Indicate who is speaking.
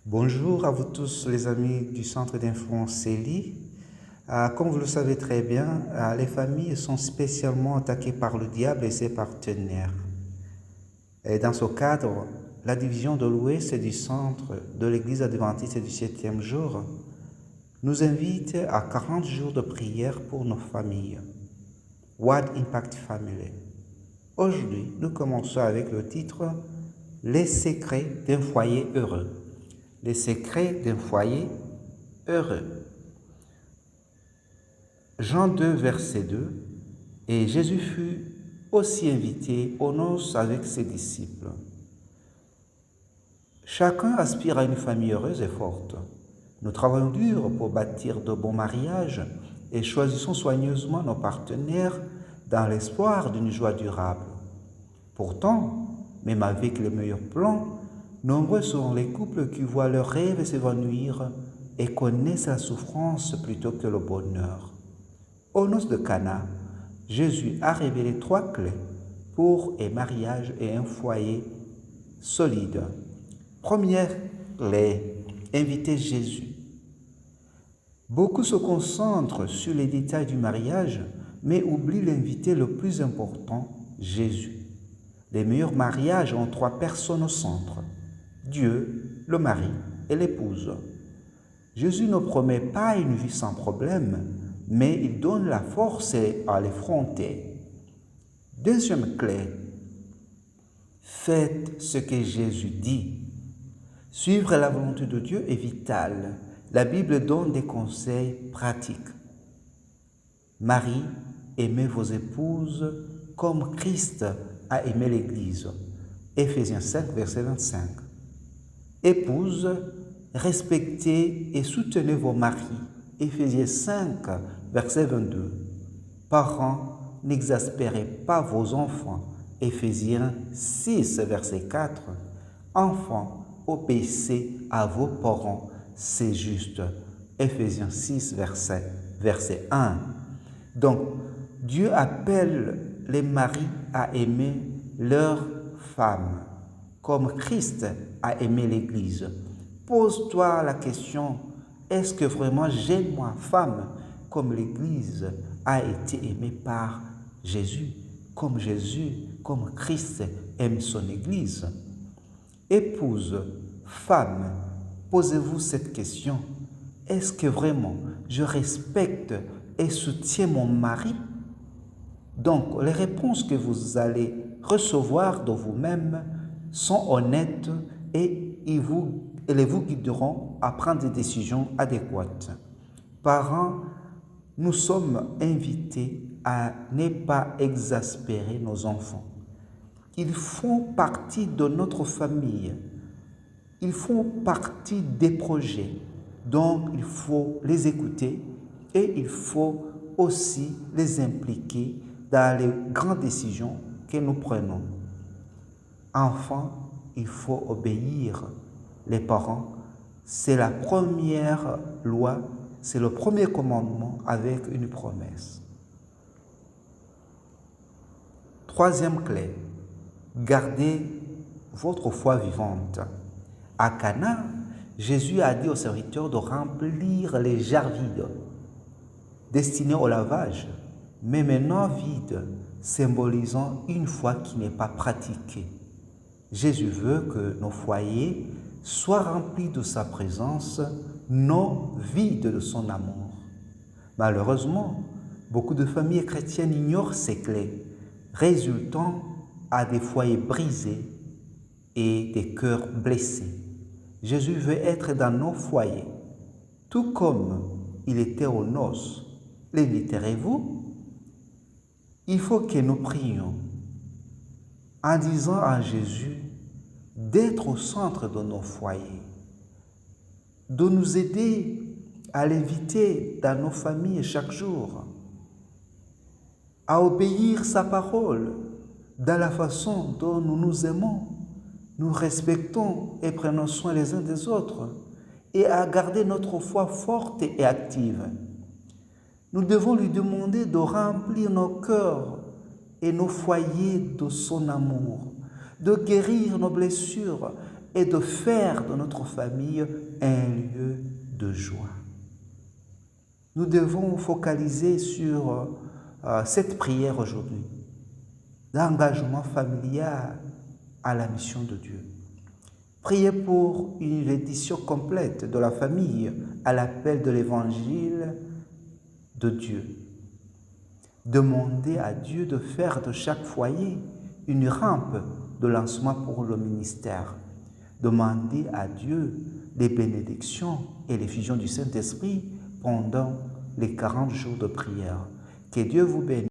Speaker 1: Bonjour à vous tous les amis du centre d'influence CELI. Comme vous le savez très bien, les familles sont spécialement attaquées par le diable et ses partenaires. Et dans ce cadre, la division de l'Ouest et du centre de l'Église adventiste du 7e jour nous invite à 40 jours de prière pour nos familles. What Impact Family. Aujourd'hui, nous commençons avec le titre « Les secrets d'un foyer heureux ». Les secrets d'un foyer heureux. Jean 2, verset 2. Et Jésus fut aussi invité aux noces avec ses disciples. Chacun aspire à une famille heureuse et forte. Nous travaillons dur pour bâtir de bons mariages et choisissons soigneusement nos partenaires dans l'espoir d'une joie durable. Pourtant, même avec les meilleurs plans, nombreux sont les couples qui voient leurs rêves s'évanouir et connaissent la souffrance plutôt que le bonheur. Aux noces de Cana, Jésus a révélé 3 clés pour un mariage et un foyer solide. Première clé, inviter Jésus. Beaucoup se concentrent sur les détails du mariage, mais oublient l'invité le plus important, Jésus. Les meilleurs mariages ont 3 personnes au centre. Dieu, le mari et l'épouse. Jésus ne promet pas une vie sans problème, mais il donne la force à l'affronter. Deuxième clé, faites ce que Jésus dit. Suivre la volonté de Dieu est vital. La Bible donne des conseils pratiques. Marie, aimez vos épouses comme Christ a aimé l'Église. Éphésiens 5, verset 25. Épouses, respectez et soutenez vos maris. Éphésiens 5, verset 22. Parents, n'exaspérez pas vos enfants. Éphésiens 6, verset 4. Enfants, obéissez à vos parents, c'est juste. Éphésiens 6, verset 1. Donc, Dieu appelle les maris à aimer leurs femmes, comme Christ a aimé l'Église. Pose-toi la question, est-ce que vraiment j'aime ma femme comme l'Église a été aimée par Jésus, comme Christ aime son Église? Épouse, femme, posez-vous cette question. Est-ce que vraiment je respecte et soutiens mon mari? Donc, les réponses que vous allez recevoir de vous-même sont honnêtes et elles vous guideront à prendre des décisions adéquates. Parents, nous sommes invités à ne pas exaspérer nos enfants. Ils font partie de notre famille. Ils font partie des projets. Donc, il faut les écouter et il faut aussi les impliquer dans les grandes décisions que nous prenons. Enfants, il faut obéir. Les parents, c'est la première loi, c'est le premier commandement avec une promesse. Troisième clé, gardez votre foi vivante. À Cana, Jésus a dit aux serviteurs de remplir les jarres vides, destinés au lavage, mais maintenant vides, symbolisant une foi qui n'est pas pratiquée. Jésus veut que nos foyers soient remplis de sa présence, non vides de son amour. Malheureusement, beaucoup de familles chrétiennes ignorent ces clés, résultant à des foyers brisés et des cœurs blessés. Jésus veut être dans nos foyers, tout comme il était aux noces. L'inviterez-vous? Il faut que nous prions en disant à Jésus d'être au centre de nos foyers, de nous aider à l'inviter dans nos familles chaque jour, à obéir sa parole dans la façon dont nous nous aimons, nous respectons et prenons soin les uns des autres, et à garder notre foi forte et active. Nous devons lui demander de remplir nos cœurs et nos foyers de son amour, de guérir nos blessures et de faire de notre famille un lieu de joie. Nous devons focaliser sur cette prière aujourd'hui, l'engagement familial à la mission de Dieu. Priez pour une reddition complète de la famille à l'appel de l'évangile de Dieu. Demandez à Dieu de faire de chaque foyer une rampe de lancement pour le ministère. Demandez à Dieu les bénédictions et l'effusion du Saint-Esprit pendant les 40 jours de prière. Que Dieu vous bénisse.